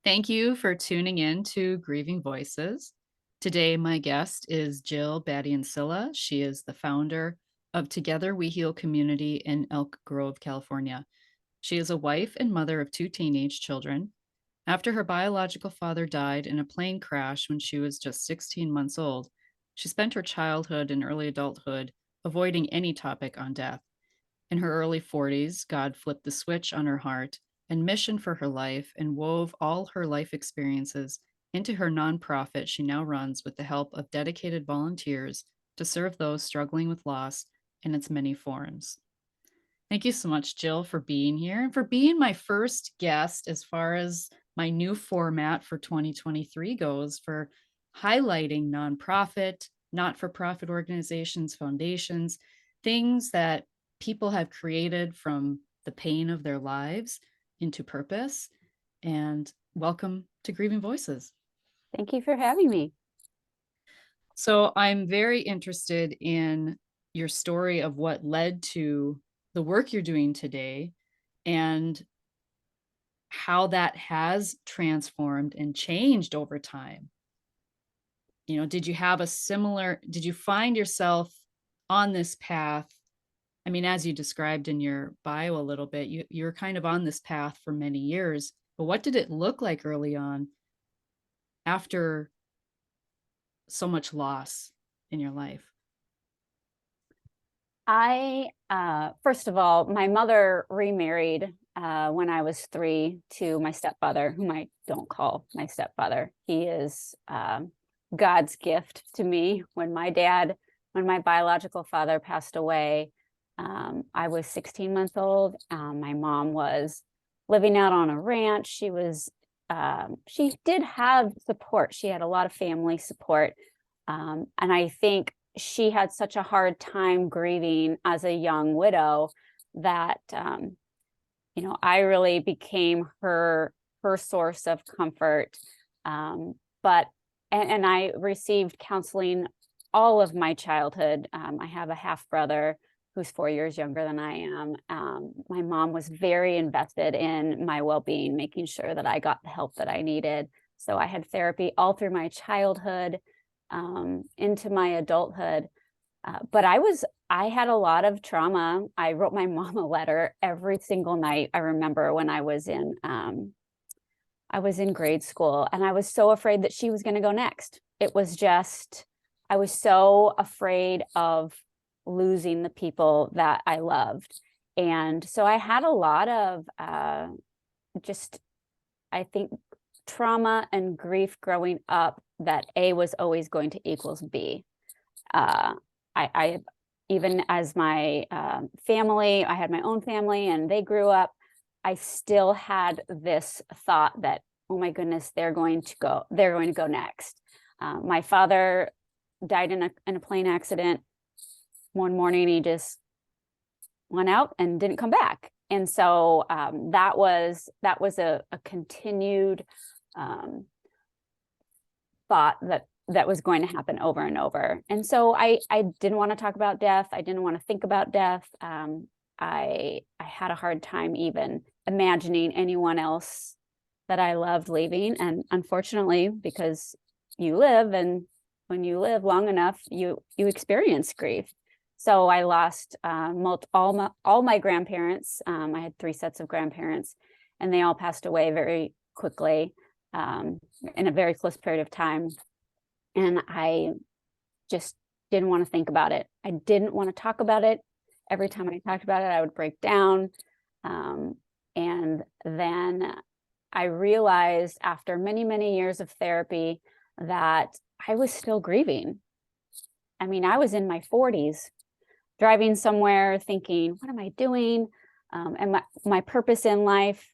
Thank you for tuning in to Grieving Voices. Today, my guest is Jill Batiansila. She is the founder of Together We Heal community in Elk Grove, California. She is a wife and mother of two teenage children. After her biological father died in a plane crash when she was just 16 months old, she spent her childhood and early adulthood avoiding any topic on death. In her early 40s, God flipped the switch on her heart and mission for her life and wove all her life experiences into her nonprofit she now runs with the help of dedicated volunteers to serve those struggling with loss in its many forms. Thank you so much, Jill, for being here and for being my first guest as far as my new format for 2023 goes for highlighting nonprofit, not for profit organizations, foundations, things that people have created from the pain of their lives into purpose. And welcome to Grieving Voices. Thank you for having me. So I'm very interested in your story of what led to the work you're doing today and how that has transformed and changed over time. Did you find yourself on this path? I mean, as you described in your bio a little bit, you're kind of on this path for many years, but what did it look like early on after so much loss in your life? First of all, my mother remarried when I was 3 to my stepfather, whom I don't call my stepfather. He is God's gift to me. When my biological father passed away, I was 16 months old. My mom was living out on a ranch. She did have support. She had a lot of family support. And I think she had such a hard time grieving as a young widow that, I really became her source of comfort. And I received counseling all of my childhood. I have a half brother who's 4 years younger than I am. My mom was very invested in my well-being, making sure that I got the help that I needed. So I had therapy all through my childhood, into my adulthood. But I had a lot of trauma. I wrote my mom a letter every single night. I remember when I was in grade school, and I was so afraid that she was going to go next. I was so afraid of losing the people that I loved. And so I had a lot of I think, trauma and grief growing up, that A was always going to equals B. I even as my family, I had my own family and they grew up, I still had this thought that, oh my goodness, they're going to go next. My father died in a plane accident. One morning, he just went out and didn't come back. And so that was a continued thought that was going to happen over and over. And so I didn't want to talk about death. I didn't want to think about death. I had a hard time even imagining anyone else that I loved leaving. And unfortunately, because you live, and when you live long enough, you experience grief. So I lost all my grandparents. I had 3 sets of grandparents, and they all passed away very quickly, in a very close period of time. And I just didn't want to think about it. I didn't want to talk about it. Every time I talked about it, I would break down. And then I realized after many, many years of therapy that I was still grieving. I mean, I was in my 40s, driving somewhere thinking, what am I doing? And my purpose in life,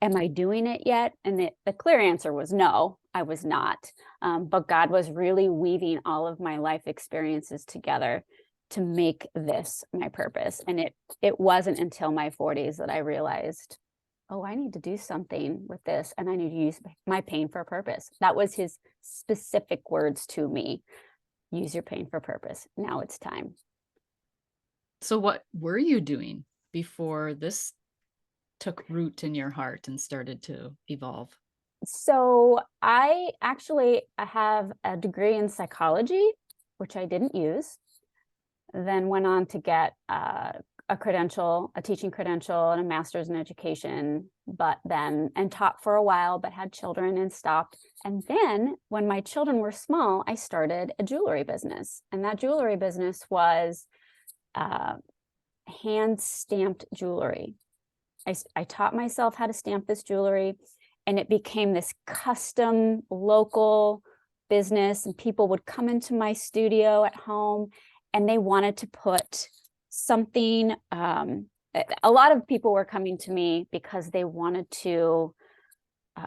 am I doing it yet? And the clear answer was no, I was not. But God was really weaving all of my life experiences together to make this my purpose. And it wasn't until my 40s that I realized, oh, I need to do something with this, and I need to use my pain for a purpose. That was his specific words to me. Use your pain for purpose. Now it's time. So what were you doing before this took root in your heart and started to evolve? So I actually have a degree in psychology, which I didn't use, then went on to get a credential, a teaching credential, and a master's in education, and taught for a while, but had children and stopped. And then when my children were small, I started a jewelry business. And that jewelry business was uh, hand stamped jewelry. I taught myself how to stamp this jewelry, and it became this custom local business. And people would come into my studio at home and they wanted to put something. A lot of people were coming to me because they wanted to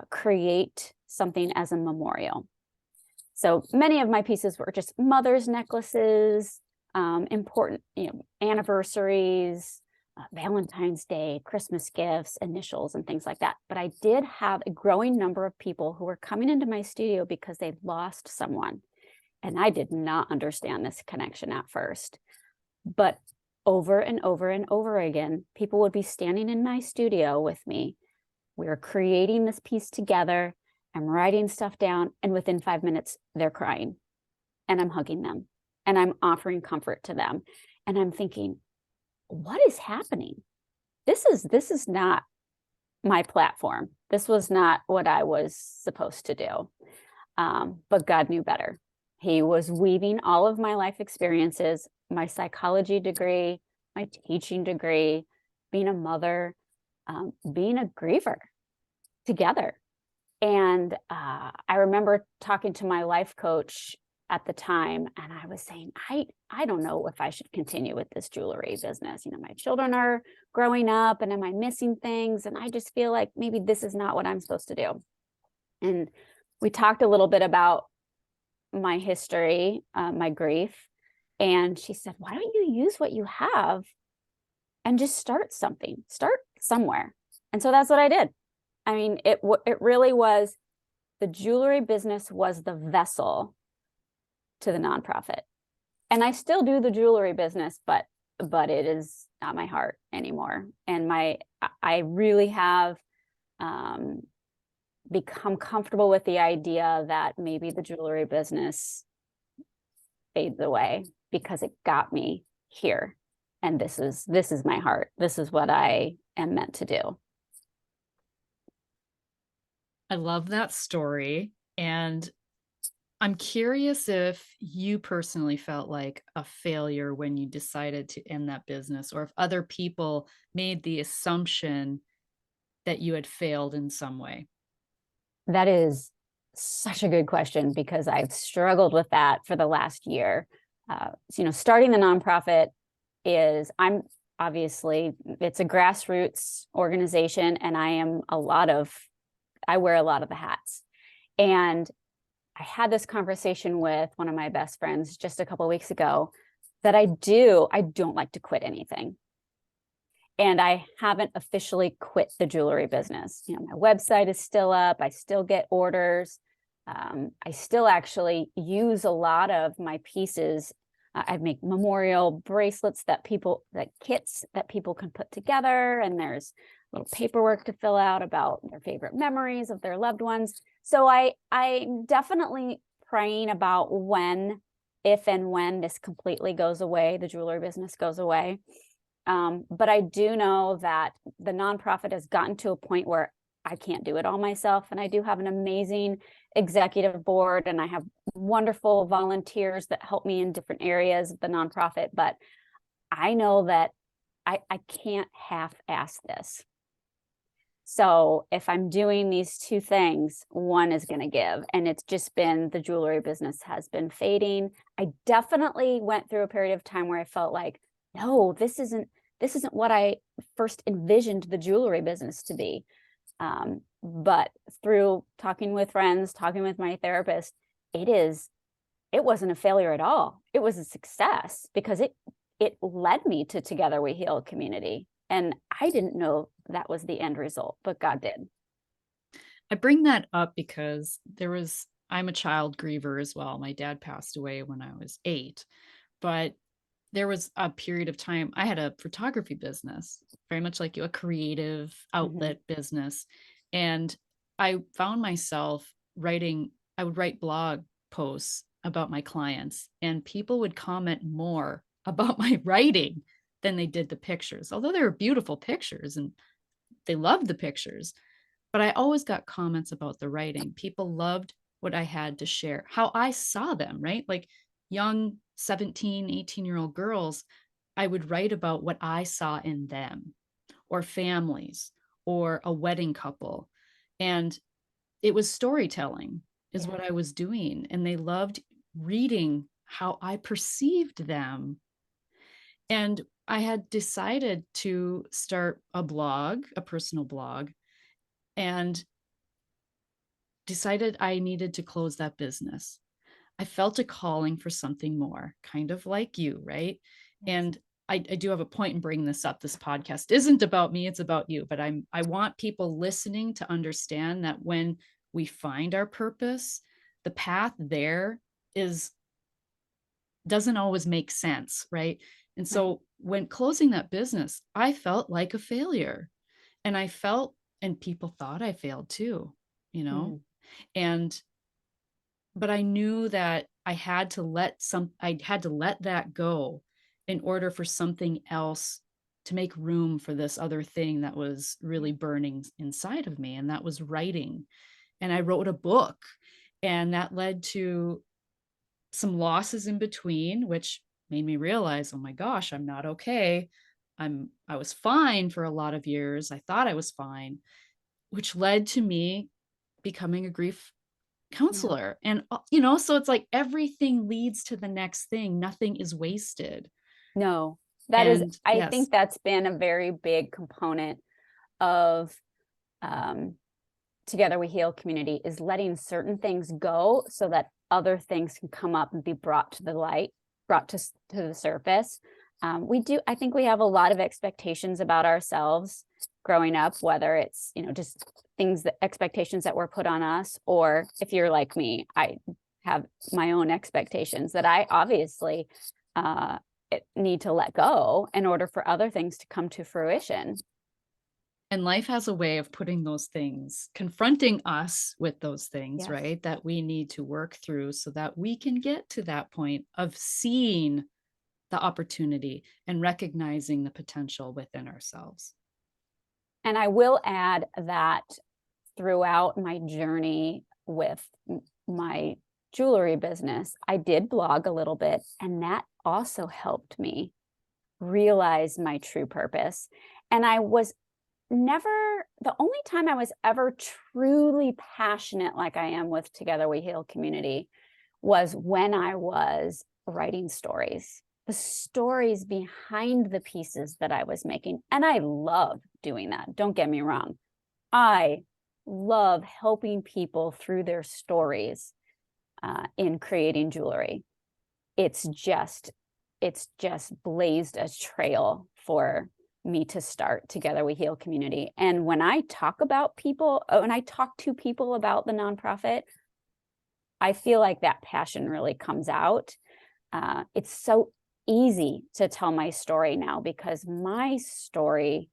create something as a memorial. So many of my pieces were just mother's necklaces, important, anniversaries, Valentine's Day, Christmas gifts, initials, and things like that. But I did have a growing number of people who were coming into my studio because they lost someone. And I did not understand this connection at first. But over and over and over again, people would be standing in my studio with me. We were creating this piece together. I'm writing stuff down, and within 5 minutes, they're crying. And I'm hugging them. And I'm offering comfort to them. And I'm thinking, what is happening? This is not my platform. This was not what I was supposed to do. But God knew better. He was weaving all of my life experiences, my psychology degree, my teaching degree, being a mother, being a griever together. And I remember talking to my life coach at the time, and I was saying, I don't know if I should continue with this jewelry business. My children are growing up, and am I missing things? And I just feel like maybe this is not what I'm supposed to do. And we talked a little bit about my history, my grief. And she said, why don't you use what you have and just start something, start somewhere. And so that's what I did. I mean, it really was, the jewelry business was the vessel to the nonprofit. And I still do the jewelry business, but it is not my heart anymore. And I really have become comfortable with the idea that maybe the jewelry business fades away because it got me here. And this is my heart. This is what I am meant to do. I love that story. And I'm curious if you personally felt like a failure when you decided to end that business, or if other people made the assumption that you had failed in some way. That is such a good question, because I've struggled with that for the last year. Starting the nonprofit I'm obviously, it's a grassroots organization, and I wear a lot of the hats. And I had this conversation with one of my best friends just a couple of weeks ago that I don't like to quit anything. And I haven't officially quit the jewelry business. My website is still up. I still get orders. I still actually use a lot of my pieces. I make memorial bracelets kits that people can put together. And there's little paperwork to fill out about their favorite memories of their loved ones. So I'm definitely praying about if and when this completely goes away, the jewelry business goes away. But I do know that the nonprofit has gotten to a point where I can't do it all myself. And I do have an amazing executive board, and I have wonderful volunteers that help me in different areas of the nonprofit. But I know that I can't half-ass this. So if I'm doing these two things, one is going to give. And it's just been, the jewelry business has been fading. I definitely went through a period of time where I felt like, no, this isn't what I first envisioned the jewelry business to be. But through talking with friends, talking with my therapist, it wasn't a failure at all. It was a success, because it led me to Together We Heal community. And I didn't know that was the end result, but God did. I bring that up because I'm a child griever as well. My dad passed away when I was 8, but there was a period of time I had a photography business, very much like you, a creative outlet business. And I found myself writing, I would write blog posts about my clients, and people would comment more about my writing than they did the pictures, although they were beautiful pictures and they loved the pictures. But I always got comments about the writing. People loved what I had to share, how I saw them, right? Like young 17, 18-year-old girls, I would write about what I saw in them, or families, or a wedding couple. And it was storytelling is Yeah. what I was doing. And they loved reading how I perceived them. And I had decided to start a blog, a personal blog, and decided I needed to close that business. I felt a calling for something more, kind of like you, right? Yes. And I do have a point in bringing this up. This podcast isn't about me, it's about you. But I want people listening to understand that when we find our purpose, the path there is doesn't always make sense, right? And Right. so when closing that business, I felt like a failure. And I felt, and people thought I failed too, you know? Mm. And but I knew that I had to let that go in order for something else to make room for this other thing that was Yeah. really burning inside of me, and that was writing. And I wrote a book, and that led to some losses in between, which made me realize, oh my gosh, I'm not okay. I was fine for a lot of years. I thought I was fine, which led to me becoming a grief Yeah. counselor. And so it's like everything leads to the next thing. Nothing is wasted. No, that is, And I yes, think that's been a very big component of um, Together We Heal community, is letting certain things go so that other things can come up and be brought to the light, brought to the surface. I think we have a lot of expectations about ourselves growing up, whether it's, just expectations that were put on us, or if you're like me, I have my own expectations that I obviously uh, need to let go in order for other things to come to fruition. and life has a way of putting those things, confronting us with those things, Yes. right? That we need to work through so that we can get to that point of seeing the opportunity and recognizing the potential within ourselves. And I will add that throughout my journey with my jewelry business, I did blog a little bit, and that also helped me realize my true purpose. And I was never, the only time I was ever truly passionate like I am with Together We Heal community was when I was writing stories, the stories behind the pieces that I was making. And I love doing that. Don't get me wrong. I love helping people through their stories in creating jewelry. It's just, it's just blazed a trail for me to start Together We Heal community. And when I talk about people, when I talk to people about the nonprofit, I feel like that passion really comes out. It's so easy to tell my story now because my story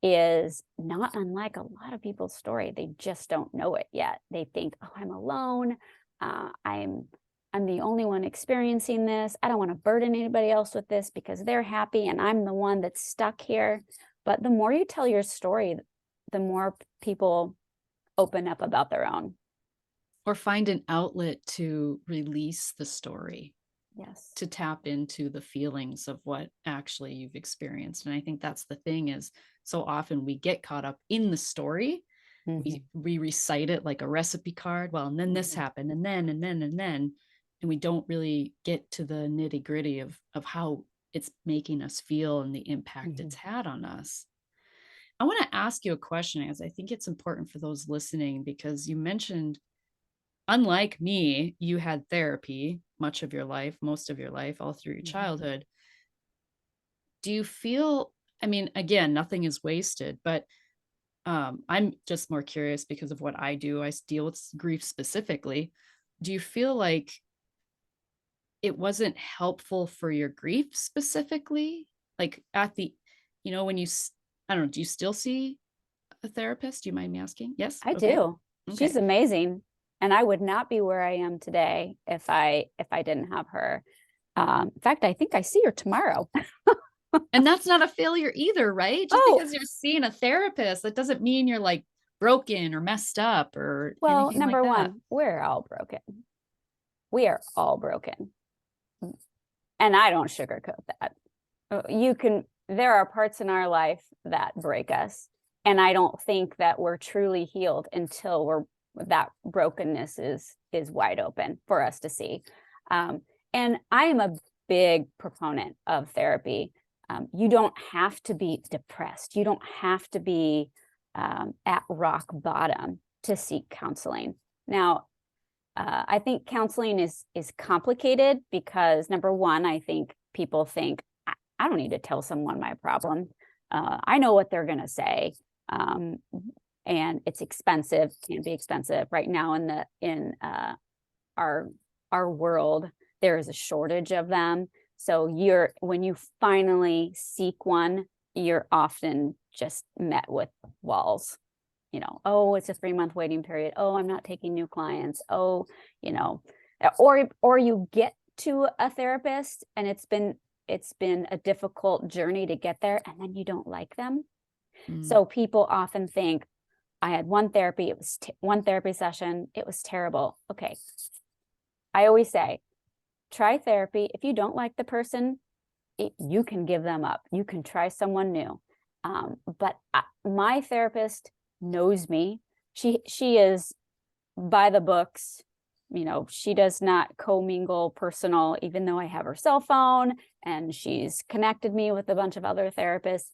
is not unlike a lot of people's story. They just don't know it yet. They think, oh, I'm alone. I'm the only one experiencing this. I don't want to burden anybody else with this because they're happy and I'm the one that's stuck here. But the more you tell your story, the more people open up about their own. Or find an outlet to release the story, Yes. to tap into the feelings of what actually you've experienced. And I think that's the thing is so often we get caught up in the story. Mm-hmm. We recite it like a recipe card. Well, and then this Mm-hmm. happened, and then, and then, and then, and we don't really get to the nitty gritty of how it's making us feel and the impact Mm-hmm. it's had on us. I want to ask you a question as I think it's important for those listening because you mentioned, unlike me, you had therapy much of your life, most of your life, all through your Mm-hmm. childhood. Do you feel, I mean, again, nothing is wasted, but I'm just more curious because of what I do. I deal with grief specifically. Do you feel like it wasn't helpful for your grief specifically? Like at the, when you, I don't know, do you still see a therapist? Do you mind me asking? Yes. I Okay. do. She's Okay. amazing. And I would not be where I am today if I didn't have her. In fact, I think I see her tomorrow. And that's not a failure either, right? Just Oh, because you're seeing a therapist, that doesn't mean you're like broken or messed up or well, anything like number that. one, we're all broken. We are all broken. And I don't sugarcoat that. There are parts in our life that break us. And I don't think that we're truly healed until that brokenness is wide open for us to see. And I am a big proponent of therapy. You don't have to be depressed. You don't have to be at rock bottom to seek counseling. Now, I think counseling is complicated because number one, I think people think I don't need to tell someone my problem. I know what they're going to say, and it's expensive. Can be expensive right now in our world. There is a shortage of them. So when you finally seek one, you're often just met with walls. Oh, it's a 3-month waiting period. Oh, I'm not taking new clients. Oh, you know, or you get to a therapist and it's been a difficult journey to get there and then you don't like them. Mm. So people often think I had one therapy, one therapy session, it was terrible. Okay. I always say, try therapy. If you don't like the person, you can give them up. You can try someone new. But my therapist knows me. She is by the books. She does not commingle personal, even though I have her cell phone and she's connected me with a bunch of other therapists.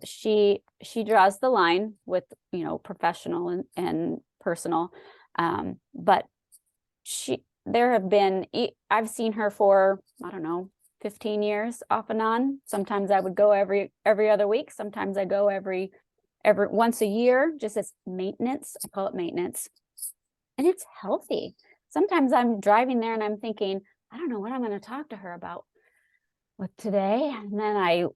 She draws the line with professional and personal. But I've seen her for, I don't know, 15 years off and on. Sometimes I would go every other week. Sometimes I go every once a year, just as maintenance. I call it maintenance. And it's healthy. Sometimes I'm driving there and I'm thinking, I don't know what I'm going to talk to her about with today. And then I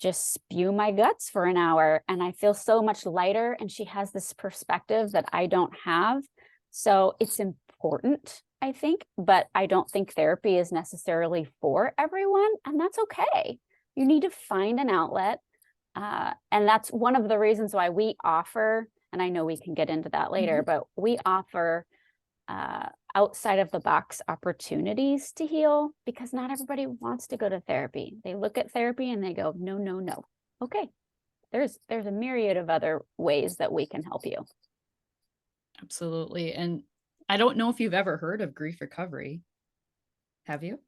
just spew my guts for an hour and I feel so much lighter. And she has this perspective that I don't have. So it's important, I think, but I don't think therapy is necessarily for everyone. And that's okay. You need to find an outlet. And that's one of the reasons why we offer, and I know we can get into that later, but we offer outside of the box opportunities to heal because not everybody wants to go to therapy. They look at therapy and they go, no, no, no. Okay. There's a myriad of other ways that we can help you. Absolutely. And I don't know if you've ever heard of grief recovery. Have you?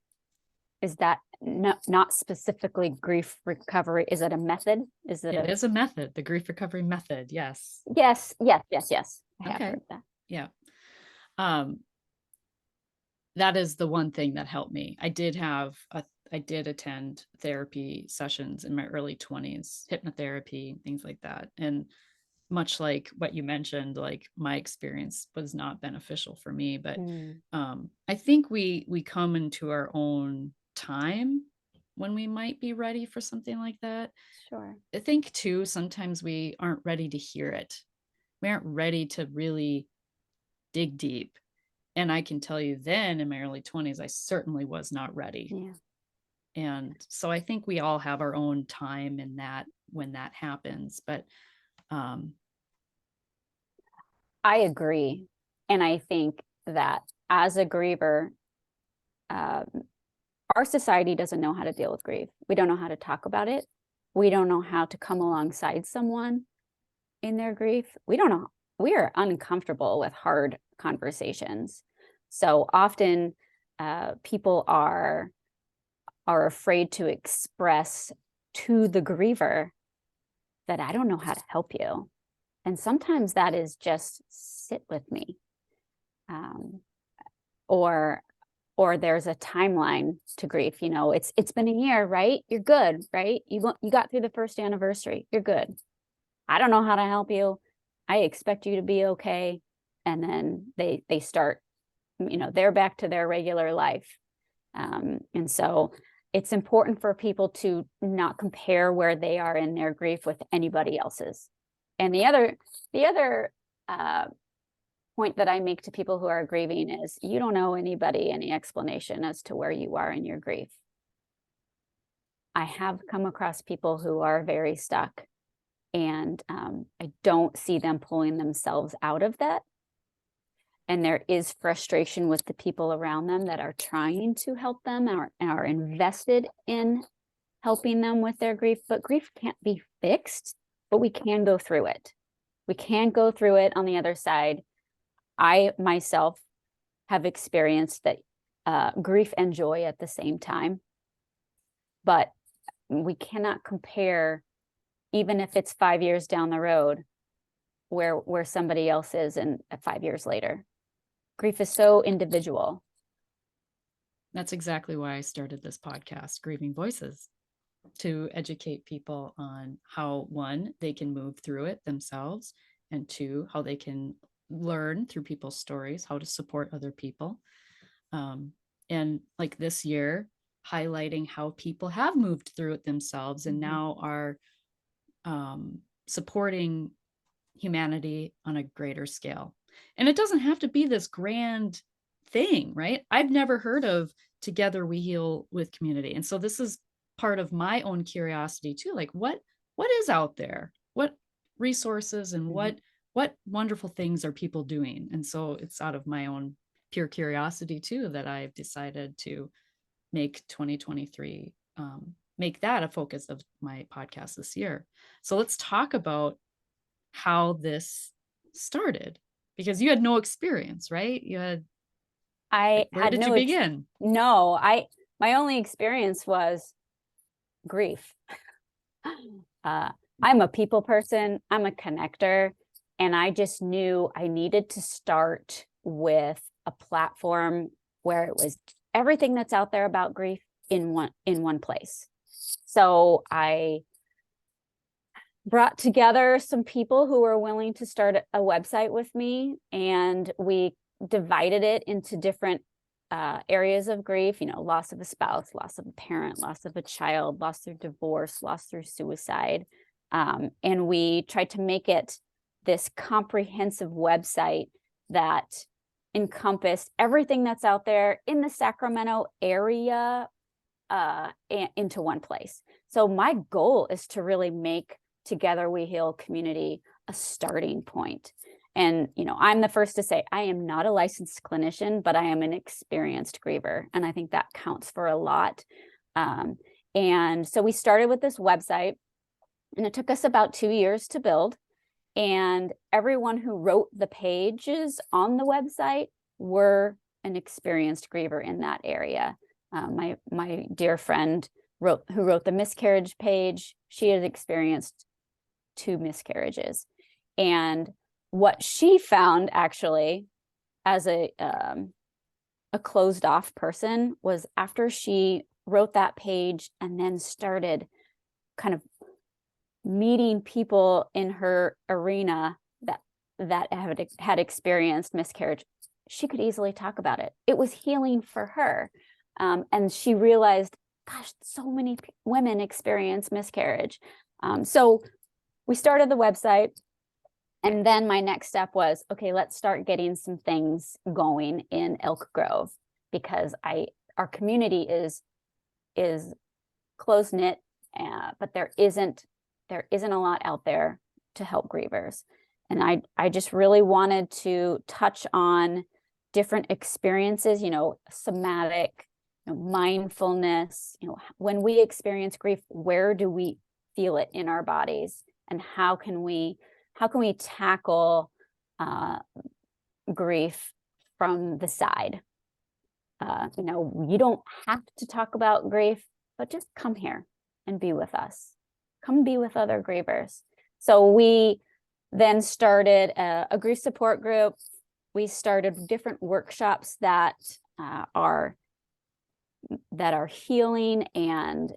Is that not specifically grief recovery? Is it a method? It is a method, the grief recovery method. Yes. Yes. I have Okay. heard that. Yeah. Um, that is the one thing that helped me. I did attend therapy sessions in my early 20s, hypnotherapy, things like that. And much like what you mentioned, like my experience was not beneficial for me, but I think we come into our own time when we might be ready for something like that. Sure. I think too, sometimes we aren't ready to hear it. We aren't ready to really dig deep. And I can tell you then in my early 20s, I certainly was not ready. Yeah. And so I think we all have our own time in that when that happens. But I agree. And I think that as a griever, our society doesn't know how to deal with grief. We don't know how to talk about it. We don't know how to come alongside someone in their grief. We don't know. We are uncomfortable with hard conversations. So often people are afraid to express to the griever that I don't know how to help you. And sometimes that is just sit with me. Or there's a timeline to grief. It's been a year, right? You're good, right? You got through the first anniversary. You're good. I don't know how to help you. I expect you to be okay. And then they start, they're back to their regular life. And so it's important for people to not compare where they are in their grief with anybody else's. And the other point that I make to people who are grieving is you don't owe anybody any explanation as to where you are in your grief. I have come across people who are very stuck, and I don't see them pulling themselves out of that. And there is frustration with the people around them that are trying to help them, are invested in helping them with their grief. But grief can't be fixed, but we can go through it. We can go through it on the other side. I myself have experienced that grief and joy at the same time, but we cannot compare, even if it's 5 years down the road, where somebody else is in 5 years later. Grief is so individual. That's exactly why I started this podcast, Grieving Voices, to educate people on how, one, they can move through it themselves, and two, how they can learn through people's stories, how to support other people. And like this year, highlighting how people have moved through it themselves and now are supporting humanity on a greater scale. And it doesn't have to be this grand thing, right? I've never heard of Together We Heal with Community. And so this is part of my own curiosity too. Like what is out there? What resources and what wonderful things are people doing? And so it's out of my own pure curiosity too that I've decided to make 2023 make that a focus of my podcast this year. So let's talk about how this started, because you had no experience, right? You had, where did you begin? No, my only experience was grief. I'm a people person, I'm a connector, and I just knew I needed to start with a platform where it was everything that's out there about grief in one place. So I brought together some people who were willing to start a website with me, and we divided it into different areas of grief, loss of a spouse, loss of a parent, loss of a child, loss through divorce, loss through suicide. And we tried to make it this comprehensive website that encompassed everything that's out there in the Sacramento area into one place. So my goal is to really make Together We Heal Community a starting point. And, I'm the first to say I am not a licensed clinician, but I am an experienced griever. And I think that counts for a lot. And so we started with this website, and it took us about 2 years to build. And everyone who wrote the pages on the website were an experienced griever in that area. My dear friend who wrote the miscarriage page, she has experienced 2 miscarriages. And what she found, actually, as a closed off person, was after she wrote that page and then started kind of meeting people in her arena that had experienced miscarriage, she could easily talk about it. It was healing for her. And she realized, gosh, so many women experience miscarriage. So we started the website. And then my next step was, okay, let's start getting some things going in Elk Grove, because our community is close knit, but there isn't a lot out there to help grievers. And I just really wanted to touch on different experiences, somatic, mindfulness, when we experience grief, where do we feel it in our bodies, and how can we tackle grief from the side? You don't have to talk about grief, but just come here and be with us. Come be with other grievers. So we then started a grief support group. We started different workshops that are healing and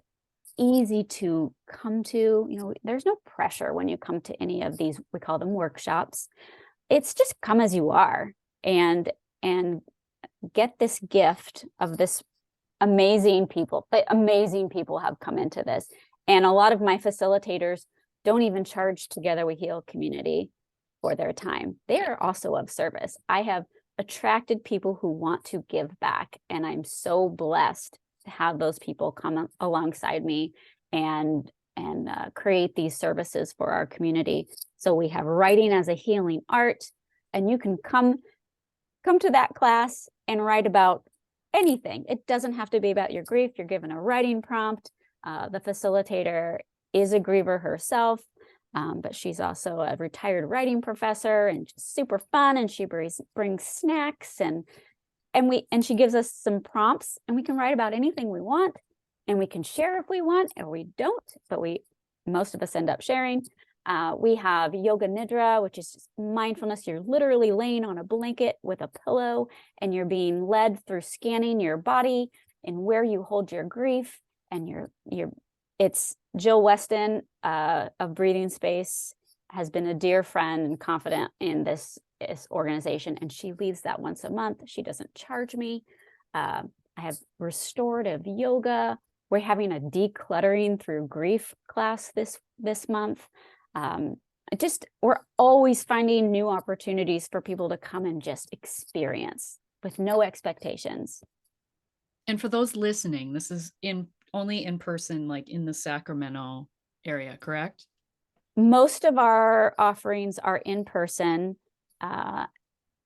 easy to come to. There's no pressure when you come to any of these, we call them workshops. It's just come as you are and get this gift of this amazing people. The amazing people have come into this. And a lot of my facilitators don't even charge Together We Heal Community for their time. They are also of service. I have attracted people who want to give back, and I'm so blessed to have those people come alongside me and create these services for our community. So we have writing as a healing art, and you can come to that class and write about anything. It doesn't have to be about your grief. You're given a writing prompt. The facilitator is a griever herself, but she's also a retired writing professor and just super fun. And she brings snacks and she gives us some prompts, and we can write about anything we want, and we can share if we want, or we don't, but most of us end up sharing. We have yoga nidra, which is just mindfulness. You're literally laying on a blanket with a pillow, and you're being led through scanning your body and where you hold your grief. And it's Jill Weston of Breathing Space has been a dear friend and confidant in this organization, and she leads that once a month. She doesn't charge me. I have restorative yoga. We're having a decluttering through grief class this month. We're always finding new opportunities for people to come and just experience with no expectations. And for those listening, this is only in person, like in the Sacramento area, correct? Most of our offerings are in person.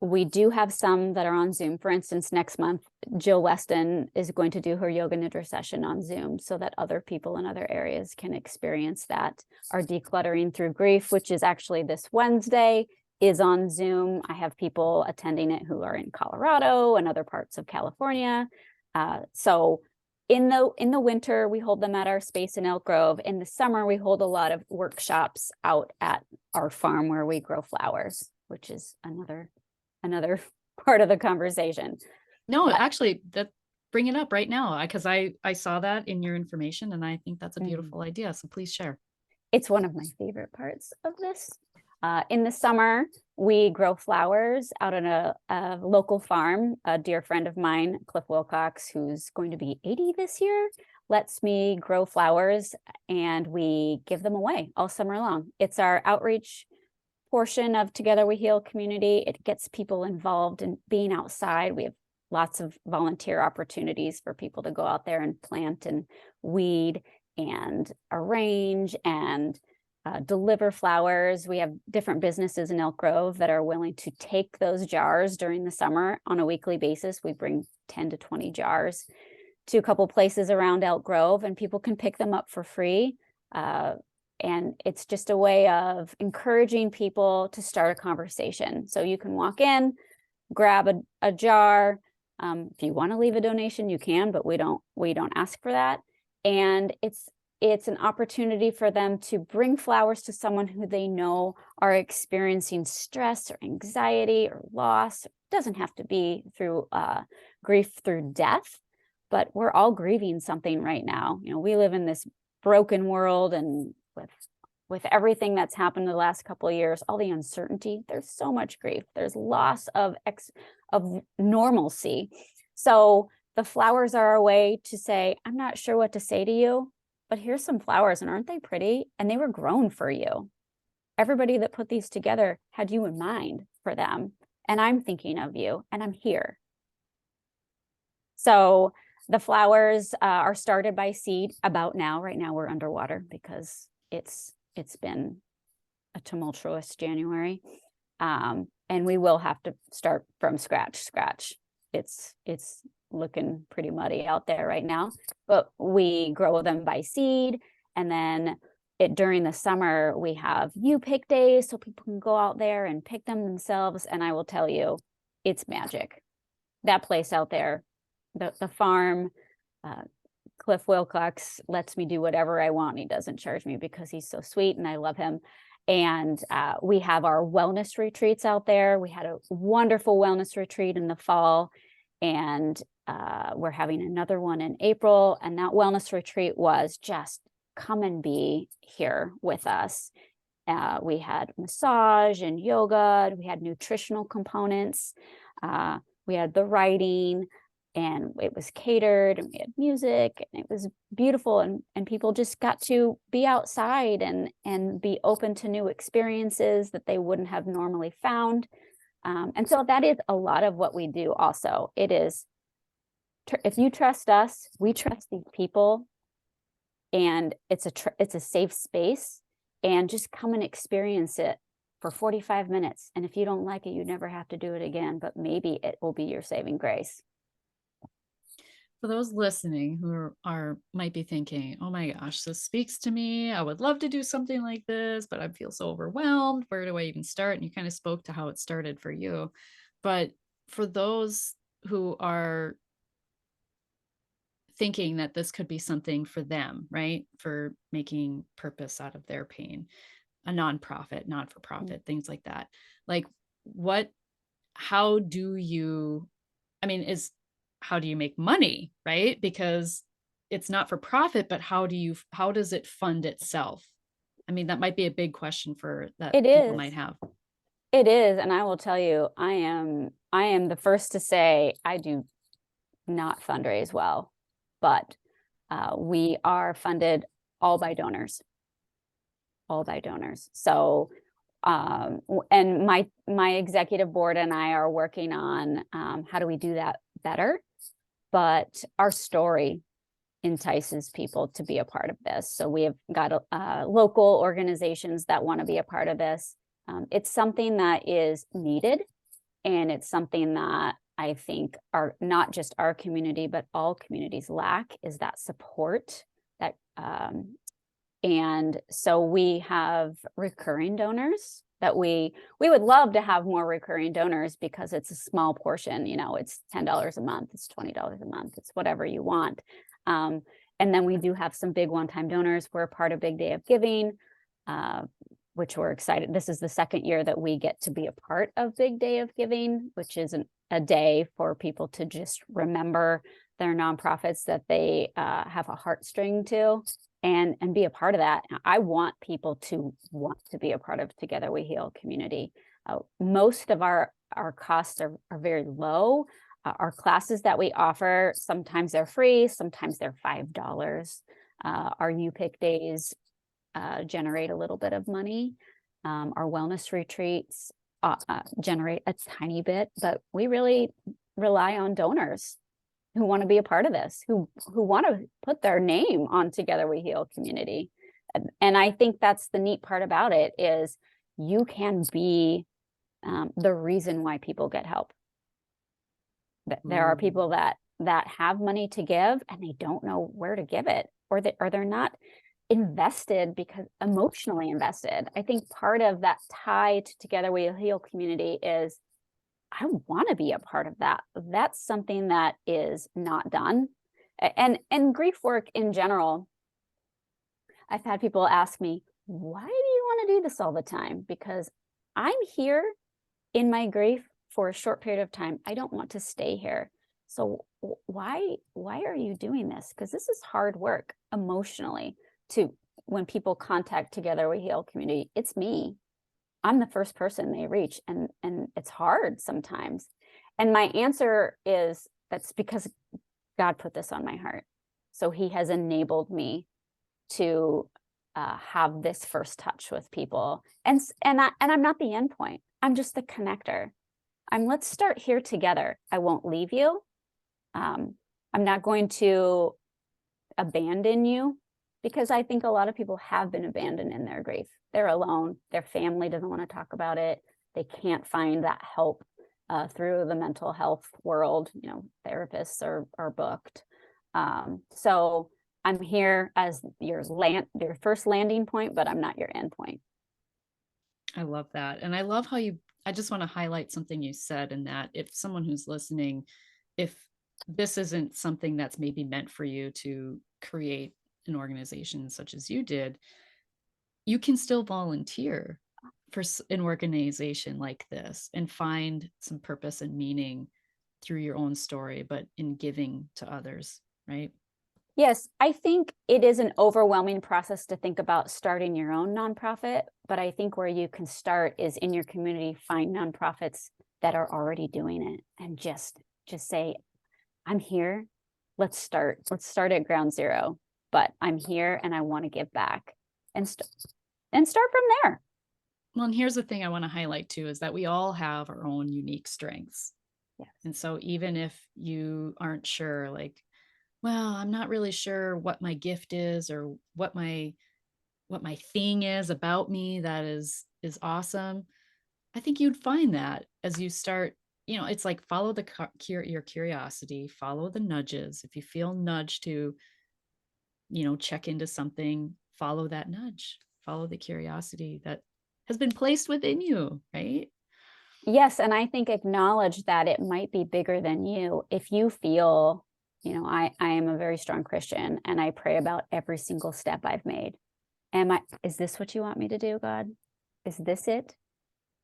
We do have some that are on Zoom. For instance, next month, Jill Weston is going to do her yoga nidra session on Zoom so that other people in other areas can experience that. Our decluttering through grief, which is actually this Wednesday, is on Zoom. I have people attending it who are in Colorado and other parts of California. So in the winter, we hold them at our space in Elk Grove. In the summer, we hold a lot of workshops out at our farm where we grow flowers, which is another part of the conversation. No, actually, bring it up right now, because I saw that in your information, and I think that's a beautiful idea. So please share. It's one of my favorite parts of this. In the summer, we grow flowers out on a local farm. A dear friend of mine, Cliff Wilcox, who's going to be 80 this year, lets me grow flowers, and we give them away all summer long. It's our outreach portion of Together We Heal community. It gets people involved in being outside. We have lots of volunteer opportunities for people to go out there and plant and weed and arrange and deliver flowers. We have different businesses in Elk Grove that are willing to take those jars during the summer on a weekly basis. We bring 10 to 20 jars to a couple places around Elk Grove, and people can pick them up for free. And it's just a way of encouraging people to start a conversation. So you can walk in, grab a jar. If you want to leave a donation, you can, but we don't ask for that. And it's an opportunity for them to bring flowers to someone who they know are experiencing stress or anxiety or loss. It doesn't have to be through grief through death, but we're all grieving something right now. You know, we live in this broken world, and with everything that's happened the last couple of years, all the uncertainty, there's so much grief. There's loss of normalcy. So the flowers are a way to say, I'm not sure what to say to you, but here's some flowers, and aren't they pretty? And they were grown for you. Everybody that put these together had you in mind for them. And I'm thinking of you, and I'm here. So the flowers are started by seed about now. Right now we're underwater because it's been a tumultuous January. And we will have to start from scratch. It's looking pretty muddy out there right now, but we grow them by seed. And then during the summer, we have you pick days so people can go out there and pick them themselves. And I will tell you, it's magic. That place out there, the farm, Cliff Wilcox lets me do whatever I want. He doesn't charge me because he's so sweet and I love him. And we have our wellness retreats out there. We had a wonderful wellness retreat in the fall, and we're having another one in April. And that wellness retreat was just come and be here with us. We had massage and yoga. We had nutritional components. We had the writing. and it was catered, and we had music, and it was beautiful, and people just got to be outside and be open to new experiences that they wouldn't have normally found. And so that is a lot of what we do also. It is, if you trust us, we trust these people, and it's a safe space, and just come and experience it for 45 minutes. And if you don't like it, you never have to do it again, but maybe it will be your saving grace. For those listening who are might be thinking, "Oh my gosh, this speaks to me. I would love to do something like this, but I feel so overwhelmed. Where do I even start?" And you kind of spoke to how it started for you. But for those who are thinking that this could be something for them, right? For making purpose out of their pain, a nonprofit, not for Mm. profit, things like that. Like, what, how do you, I mean, is, how do you make money, right? Because it's not for profit, but how does it fund itself? I mean, that might be a big question for that It people is. might have. It is, and I will tell you, I am the first to say I do not fundraise well, but we are funded all by donors, all by donors. So, and my executive board and I are working on how do we do that better. But our story entices people to be a part of this. So we have got local organizations that want to be a part of this. It's something that is needed, and it's something that I think are not just our community, but all communities lack, is that support. That and so we have recurring donors that we would love to have more recurring donors, because it's a small portion. It's $10 a month, it's $20 a month, it's whatever you want. um, and then we do have some big one-time donors. We're a part of Big Day of Giving, uh, which we're excited. This is the second year that we get to be a part of Big Day of Giving, which is a day for people to just remember their nonprofits that they have a heartstring to, and be a part of that. I want people to want to be a part of Together We Heal community. Most of our costs are very low. Our classes that we offer, sometimes they're free, sometimes they're $5. Our UPIC days generate a little bit of money. Our wellness retreats generate a tiny bit, but we really rely on donors who want to be a part of this, who want to put their name on Together We Heal community. And I think that's the neat part about it, is you can be the reason why people get help. There are people that have money to give, and they don't know where to give it, or they're not invested, because emotionally invested. I think part of that tie to Together We Heal community is, I want to be a part of that. That's something that is not done. And grief work in general, I've had people ask me, why do you want to do this all the time? Because I'm here in my grief for a short period of time. I don't want to stay here. So why are you doing this? Because this is hard work emotionally. To when people contact Together We Heal community, it's me. I'm the first person they reach, and it's hard sometimes. And my answer is, that's because God put this on my heart. So he has enabled me to have this first touch with people. And I'm not the end point. I'm just the connector. Let's start here together. I won't leave you. I'm not going to abandon you, because I think a lot of people have been abandoned in their grief. They're alone. Their family doesn't want to talk about it. They can't find that help through the mental health world. Therapists are booked. So I'm here as your first landing point, but I'm not your end point. I love that. And I love how I just want to highlight something you said, in that if someone who's listening, if this isn't something that's maybe meant for you to create an organization such as you did, you can still volunteer for an organization like this and find some purpose and meaning through your own story, but in giving to others, right? Yes, I think it is an overwhelming process to think about starting your own nonprofit, but I think where you can start is in your community. Find nonprofits that are already doing it, and just say, I'm here. Let's start at ground zero, but I'm here and I want to give back and start from there. Well, and here's the thing I want to highlight too is that we all have our own unique strengths. Yes. And so even if you aren't sure, like, well, I'm not really sure what my gift is or what my thing is about me that is awesome. I think you'd find that as you start, it's like follow your curiosity, follow the nudges. If you feel nudged to, check into something, follow that nudge, follow the curiosity that has been placed within you, right? Yes, and I think acknowledge that it might be bigger than you. If you feel, I am a very strong Christian and I pray about every single step I've made. Is this what you want me to do, God? Is this it?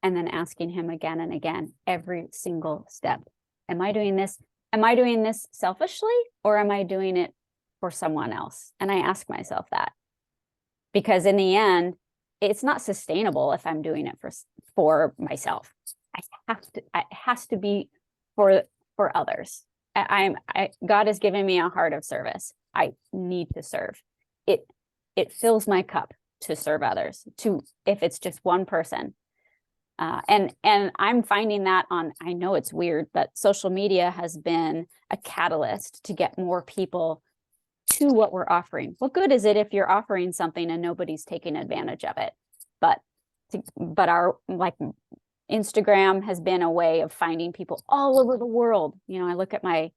And then asking him again and again, every single step. Am I doing this? Am I doing this selfishly or am I doing it for someone else? And I ask myself that because in the end, it's not sustainable if I'm doing it for myself. It has to be for others. God has given me a heart of service. I need to serve. It fills my cup to serve others, if it's just one person. And I'm finding that I know it's weird, but social media has been a catalyst to get more people to what we're offering. What good is it if you're offering something and nobody's taking advantage of it? But our Instagram has been a way of finding people all over the world. I look at my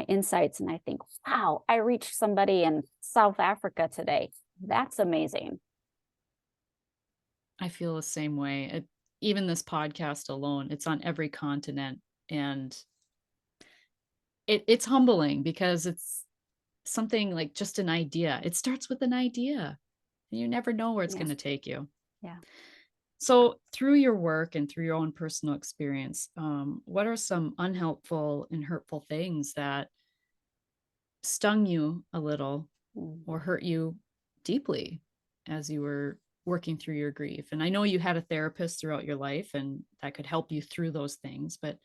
insights and I think, wow, I reached somebody in South Africa today. That's amazing. I feel the same way. Even this podcast alone, it's on every continent. And it's humbling because it's something like just an idea. It starts with an idea. You never know where it's Yeah. going to take you. Yeah. So, through your work and through your own personal experience, what are some unhelpful and hurtful things that stung you a little or hurt you deeply as you were working through your grief? And I know you had a therapist throughout your life and that could help you through those things, but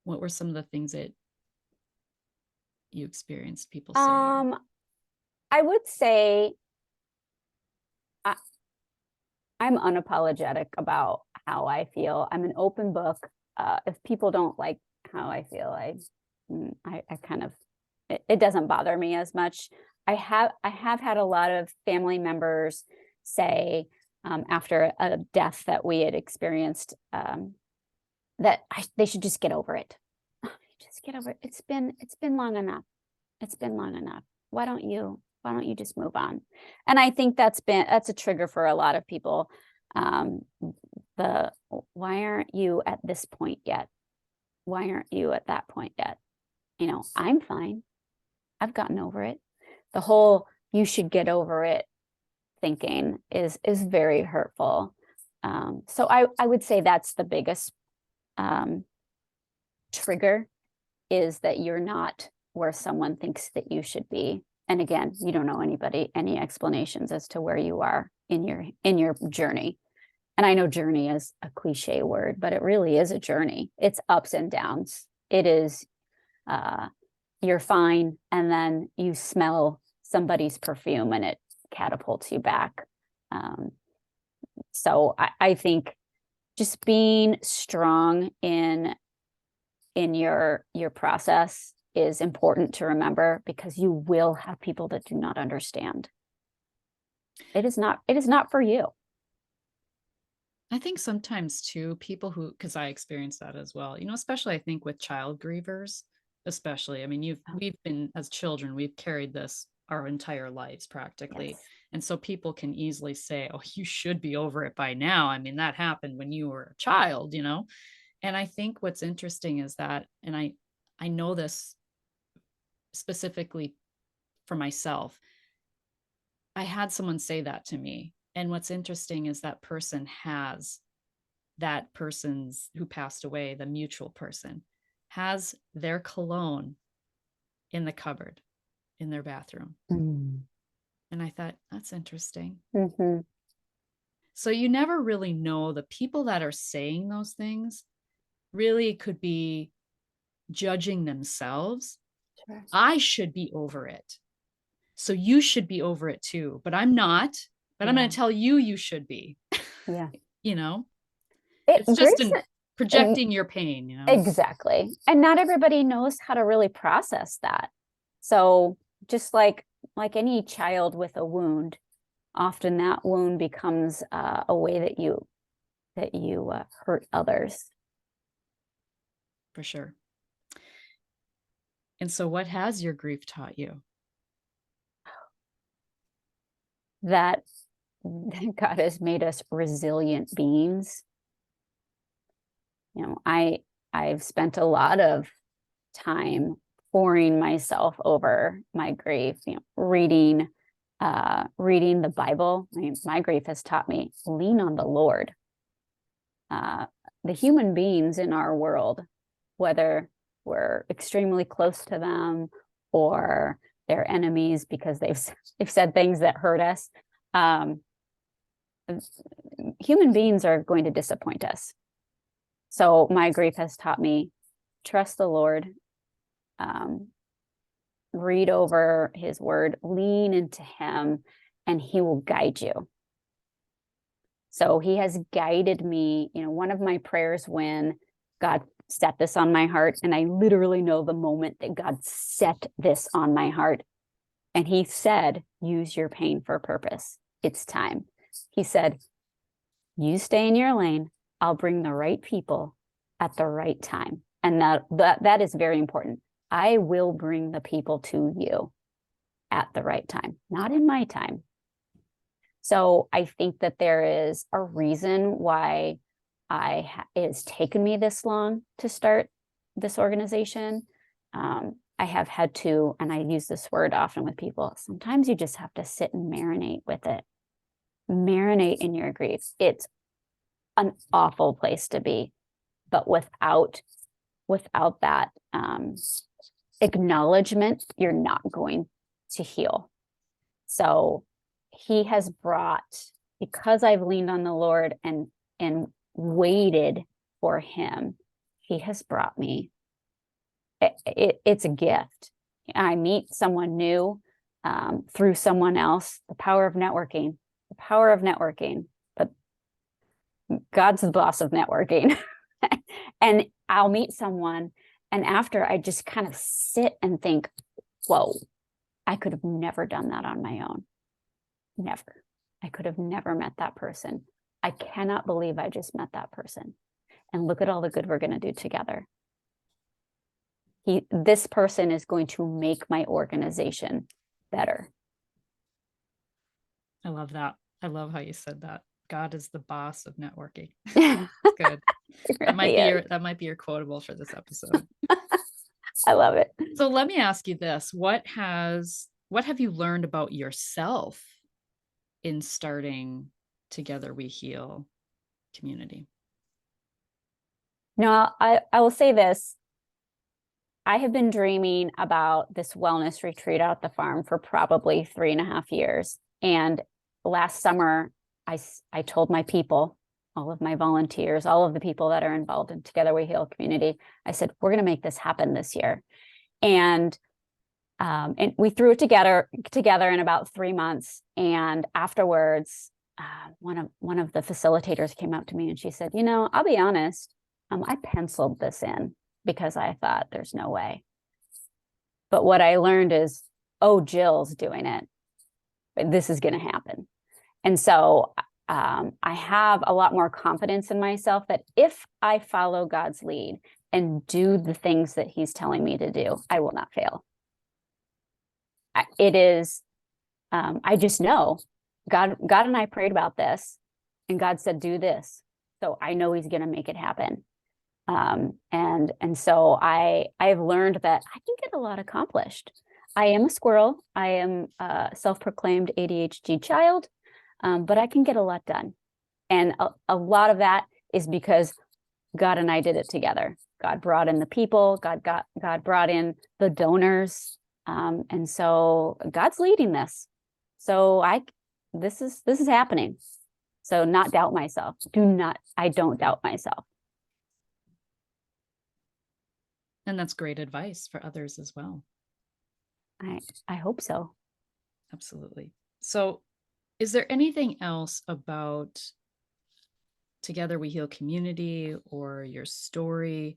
what were some of the things that you experienced people saying? I would say I'm unapologetic about how I feel. I'm an open book. If people don't like how I feel, I kind of it doesn't bother me as much. I have had a lot of family members say after a death that we had experienced that they should just get over it. Just get over it. It's been long enough. It's been long enough. Why don't you just move on? And I think that's a trigger for a lot of people. Why aren't you at this point yet? Why aren't you at that point yet? I'm fine. I've gotten over it. The whole you should get over it thinking is very hurtful. So I would say that's the biggest trigger, is that you're not where someone thinks that you should be. And again, you don't know any explanations as to where you are in your journey. And I know journey is a cliche word, but it really is a journey. It's ups and downs. It is you're fine, and then you smell somebody's perfume and it catapults you back. So I think just being strong in your process is important to remember, because you will have people that do not understand. It is not for you. I think sometimes too, because I experienced that as well, especially I think with child grievers, especially. I mean, we've been, as children, we've carried this our entire lives practically. Yes. And so people can easily say, oh, you should be over it by now. I mean, that happened when you were a child. And I think what's interesting is that, and I know this specifically for myself, I had someone say that to me. And what's interesting is that person's who passed away, the mutual person, has their cologne in the cupboard in their bathroom. Mm. And I thought, that's interesting. Mm-hmm. So you never really know, the people that are saying those things really could be judging themselves, Sure. I should be over it. So you should be over it too, but I'm not. But I'm going Yeah. to tell you you should be. Yeah. You know, It it's just grief's an and projecting your pain, you know. exactly. And not everybody knows how to really process that. So just like any child with a wound, often that wound becomes a way that you hurt others. For sure. And so what has your grief taught you? That God has made us resilient beings. You know, I've spent a lot of time pouring myself over my grief, you know, reading the Bible. I mean, my grief has taught me lean on the Lord. The human beings in our world, whether we're extremely close to them or they're enemies because they've said things that hurt us, um, human beings are going to disappoint us. So my grief has taught me trust the Lord, um, read over his word, lean into him, and he will guide you. So he has guided me. You know, one of my prayers when God set this on my heart, and I literally know the moment that God set this on my heart, and he said, use your pain for purpose. It's time. He said, you stay in your lane. I'll bring the right people at the right time. And that is very important. I will bring the people to you at the right time, not in my time. So I think that there is a reason why it's taken me this long to start this organization. I have had to, and I use this word often with people, sometimes you just have to sit and marinate with it. Marinate in your grief. It's an awful place to be, but without that acknowledgement, you're not going to heal. So he has brought, because I've leaned on the Lord and waited for him, he has brought me. It's a gift. I meet someone new through someone else. The power of networking. The power of networking. But God's the boss of networking. And I'll meet someone, and after I just kind of sit and think, whoa, I could have never done that on my own. Never. I could have never met that person. I cannot believe I just met that person. And look at all the good we're going to do together. This person is going to make my organization better. I love that. I love how you said that. God is the boss of networking. It Good. That might really is. be your quotable for this episode. I love it. So let me ask you this. What have you learned about yourself in starting Together We Heal community? No, I will say this. I have been dreaming about this wellness retreat out at the farm for probably 3.5 years. And last summer, I told my people, all of my volunteers, all of the people that are involved in Together We Heal community, I said, we're going to make this happen this year. And we threw it together in about 3 months. And afterwards, one of the facilitators came up to me and she said, you know, I'll be honest, I penciled this in because I thought there's no way. But what I learned is, oh, Jill's doing it. This is going to happen. And so I have a lot more confidence in myself that if I follow God's lead and do the things that he's telling me to do, I will not fail. It is, I just know God and I prayed about this, and God said, do this. So I know he's going to make it happen. And so I've learned that I can get a lot accomplished. I am a squirrel. I am a self-proclaimed ADHD child, but I can get a lot done. And a lot of that is because God and I did it together. God brought in the people. God brought in the donors. And so God's leading this. So this is happening. So not doubt myself. I don't doubt myself. And that's great advice for others as well. I hope so. Absolutely. So, is there anything else about Together We Heal Community or your story?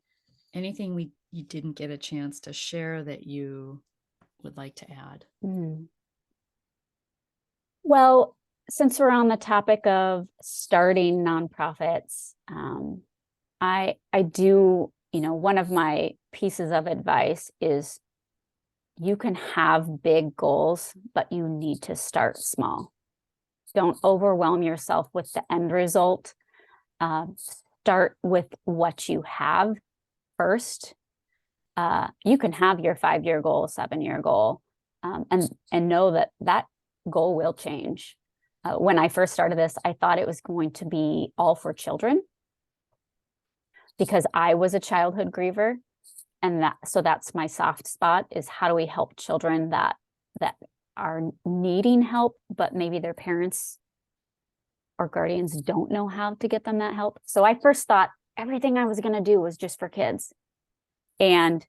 Anything you didn't get a chance to share that you would like to add? Mm. Well, since we're on the topic of starting nonprofits, I do, one of my pieces of advice is you can have big goals, but you need to start small. Don't overwhelm yourself with the end result. Start with what you have first. You can have your 5-year goal, 7-year goal, and know that that goal will change. When I first started this, I thought it was going to be all for children because I was a childhood griever, and that's my soft spot, is how do we help children that are needing help, but maybe their parents or guardians don't know how to get them that help. So I first thought everything I was going to do was just for kids. And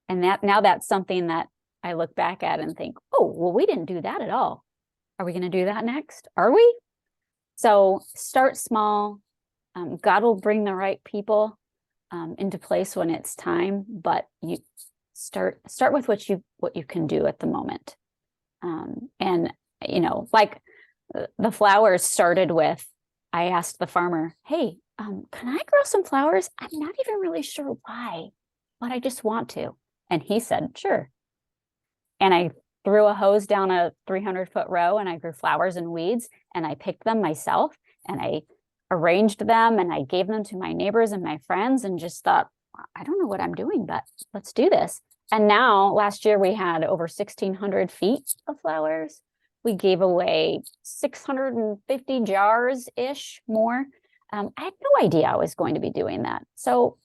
that now that's something that I look back at and think, oh, well, we didn't do that at all. Are we going to do that next? Are we? So start small. God will bring the right people into place when it's time, but you start with what you can do at the moment. And like the flowers started with, I asked the farmer, hey, can I grow some flowers? I'm not even really sure why, but I just want to. And he said, sure. And I threw a hose down a 300-foot row and I grew flowers and weeds, and I picked them myself and I arranged them and I gave them to my neighbors and my friends, and just thought, I don't know what I'm doing, but let's do this. And now last year we had over 1,600 feet of flowers. We gave away 650 jars-ish more. I had no idea I was going to be doing that. So,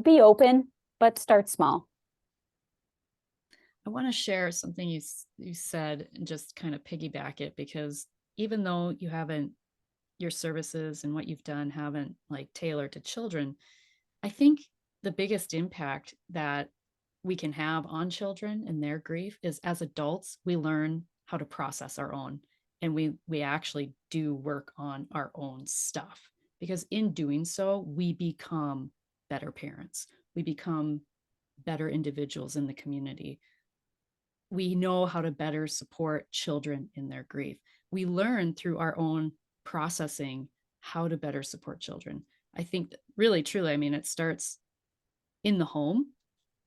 be open, but start small. I want to share something you said and just kind of piggyback it, because even though your services and what you've done haven't like tailored to children, I think the biggest impact that we can have on children and their grief is, as adults, we learn how to process our own, and we actually do work on our own stuff, because in doing so, we become better parents. We become better individuals in the community. We know how to better support children in their grief. We learn through our own processing how to better support children. I think really, truly, I mean, it starts in the home.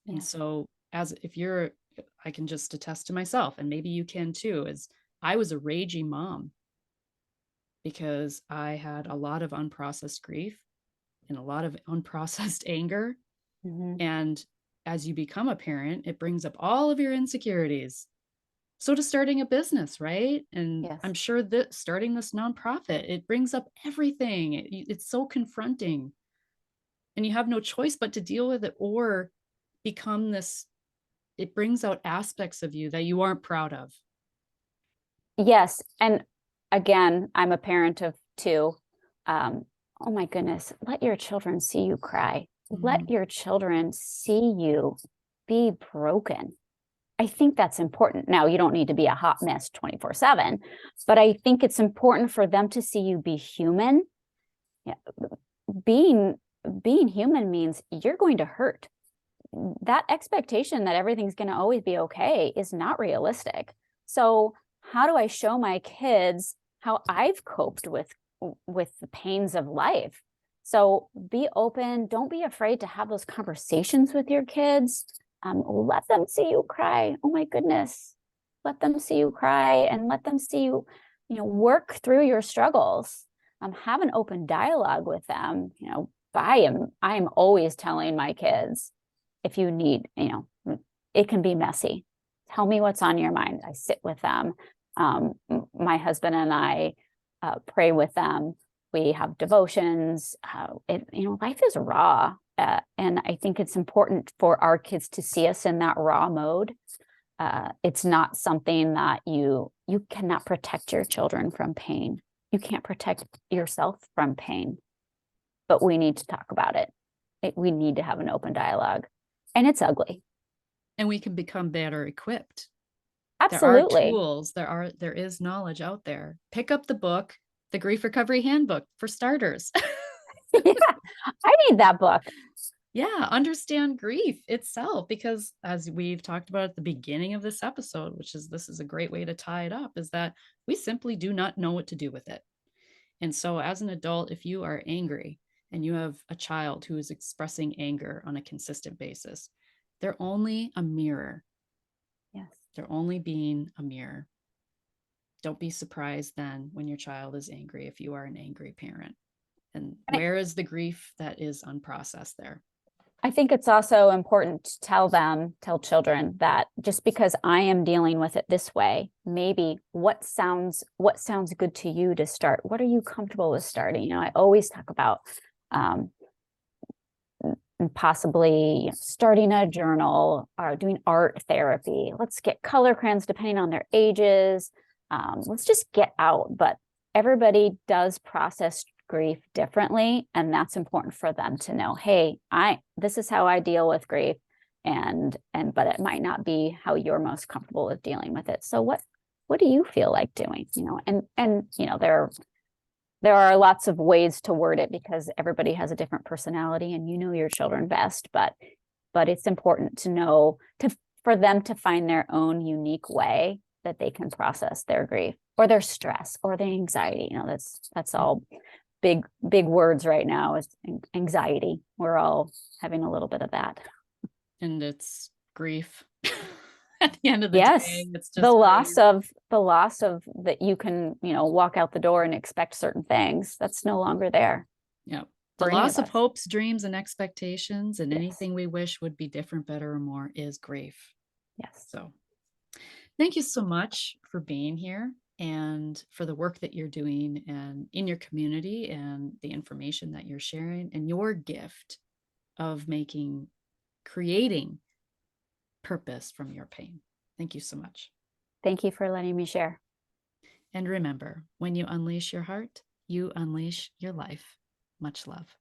Yeah. And so I can just attest to myself, and maybe you can too, is I was a raging mom because I had a lot of unprocessed grief and a lot of unprocessed anger. Mm-hmm. And as you become a parent, it brings up all of your insecurities. So to starting a business, right? And Yes. I'm sure that starting this nonprofit, it brings up everything. It's so confronting. And you have no choice but to deal with it or become this. It brings out aspects of you that you aren't proud of. Yes. And again, I'm a parent of 2. Oh my goodness, let your children see you cry. Let your children see you be broken. I think that's important. Now, you don't need to be a hot mess 24/7, but I think it's important for them to see you be human. Yeah. Being human means you're going to hurt. That expectation that everything's going to always be okay is not realistic. So how do I show my kids how I've coped with the pains of life? So be open. Don't be afraid to have those conversations with your kids. Let them see you cry. Oh my goodness. Let them see you cry, and let them see you, work through your struggles. Have an open dialogue with them. I am always telling my kids, if you need, it can be messy. Tell me what's on your mind. I sit with them. My husband and I pray with them. We have devotions. Life is raw. And I think it's important for our kids to see us in that raw mode. It's not something that you cannot protect your children from pain. You can't protect yourself from pain, but we need to talk about it. We need to have an open dialogue, and it's ugly. And we can become better equipped. There are Absolutely. tools, there is knowledge out there. Pick up the book, the Grief Recovery Handbook, for starters. Yeah, I need that book. Yeah, understand grief itself, because as we've talked about at the beginning of this episode, which is this is a great way to tie it up, is that we simply do not know what to do with it. And so as an adult, if you are angry and you have a child who is expressing anger on a consistent basis, they're only a mirror. Yes. They're only being a mirror. Don't be surprised then when your child is angry if you are an angry parent. And And where is the grief that is unprocessed there? I think it's also important to tell children that just because I am dealing with it this way, maybe what sounds good to you to start. What are you comfortable with starting? You know, I always talk about um, possibly starting a journal or doing art therapy. Let's get color crayons depending on their ages. Let's just get out. But everybody does process grief differently, and that's important for them to know. Hey, this is how I deal with grief, and but it might not be how you're most comfortable with dealing with it. So what do you feel like doing? You know, and you know there are lots of ways to word it because everybody has a different personality, and you know your children best, but it's important to know for them to find their own unique way that they can process their grief or their stress or their anxiety. You know, that's all big words right now, is anxiety. We're all having a little bit of that. And it's grief. At the end of the Yes, day, it's just grief. the loss of that you can, you know, walk out the door and expect certain things. That's no longer there Yeah. The for any of loss of us. hopes, dreams, and expectations, and Yes. anything we wish would be different, better, or more is grief. Yes. So thank you so much for being here and for the work that you're doing and in your community and the information that you're sharing and your gift of creating purpose from your pain. Thank you so much. Thank you for letting me share. And remember, when you unleash your heart, you unleash your life. Much love.